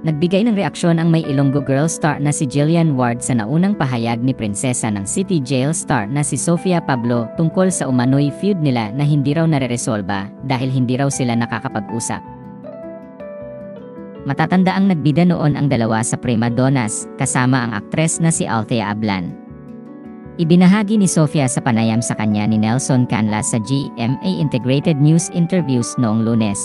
Nagbigay ng reaksyon ang may Ilonggo Girl star na si Jillian Ward sa naunang pahayag ni prinsesa ng City Jail star na si Sofia Pablo tungkol sa umano'y feud nila na hindi raw nareresolba dahil hindi raw sila nakakapag-usap. Matatanda ang nagbida noon ang dalawa sa Prima Donnas kasama ang aktres na si Althea Ablan. Ibinahagi ni Sofia sa panayam sa kanya ni Nelson Canlas sa GMA Integrated News Interviews noong Lunes,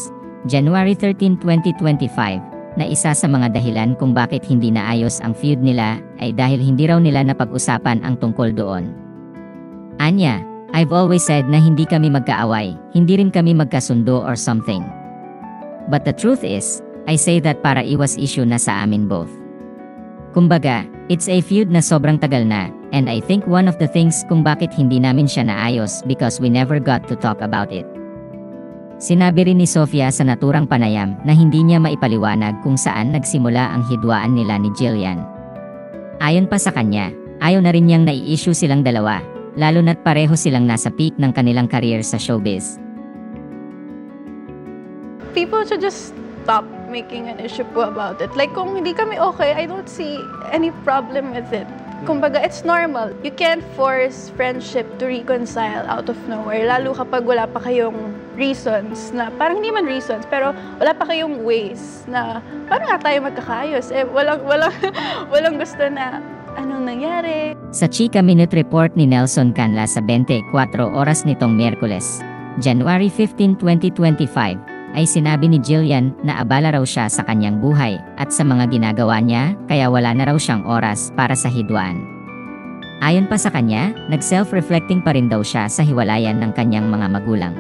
January 13, 2025, na isa sa mga dahilan kung bakit hindi naayos ang feud nila ay dahil hindi raw nila napag-usapan ang tungkol doon. Anya, I've always said na hindi kami magkaaway, hindi rin kami magkasundo or something. But the truth is, I say that para iwas issue na sa amin both. Kumbaga, it's a feud na sobrang tagal na, and I think one of the things kung bakit hindi namin siya naayos because we never got to talk about it. Sinabi rin ni Sofia sa naturang panayam na hindi niya maipaliwanag kung saan nagsimula ang hidwaan nila ni Jillian. Ayon pa sa kanya, ayaw na rin niyang nai-issue silang dalawa, lalo na't pareho silang nasa peak ng kanilang career sa showbiz. People should just stop making an issue po about it. Like kung hindi kami okay, I don't see any problem with it. Kumbaga, it's normal. You can't force friendship to reconcile out of nowhere, lalo kapag wala pa kayong reasons na, parang hindi man reasons, pero wala pa kayong ways na, parang nga tayo magkakayos. Walang gusto na, anong nangyari? Sa Chika Minute Report ni Nelson Canlas sa 24 oras nitong Miyerkules, January 15, 2025, ay sinabi ni Jillian na abala raw siya sa kanyang buhay at sa mga ginagawa niya kaya wala na raw siyang oras para sa hidwaan. Ayon pa sa kanya, nag-self-reflecting pa rin daw siya sa hiwalayan ng kanyang mga magulang.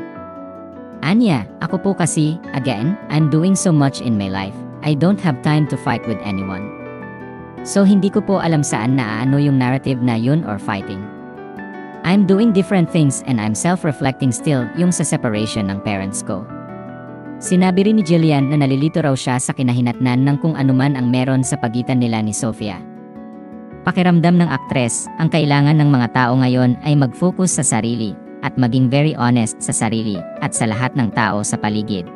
Anya, ako po kasi, again, I'm doing so much in my life, I don't have time to fight with anyone. So hindi ko po alam saan naaano yung narrative na yun or fighting. I'm doing different things and I'm self-reflecting still yung sa separation ng parents ko. Sinabi rin ni Jillian na nalilito raw siya sa kinahinatnan ng kung anuman ang meron sa pagitan nila ni Sofia. Pakiramdam ng aktres, ang kailangan ng mga tao ngayon ay mag-focus sa sarili at maging very honest sa sarili at sa lahat ng tao sa paligid.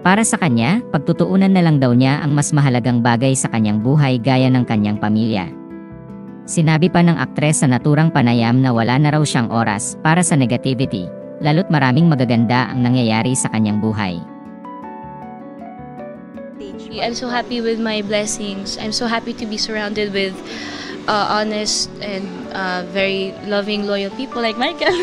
Para sa kanya, pagtutuunan na lang daw niya ang mas mahalagang bagay sa kanyang buhay gaya ng kanyang pamilya. Sinabi pa ng aktres sa naturang panayam na wala na raw siyang oras para sa negativity, lalo't maraming magaganda ang nangyayari sa kanyang buhay. I'm so happy with my blessings. I'm so happy to be surrounded with honest and very loving, loyal people like Michael.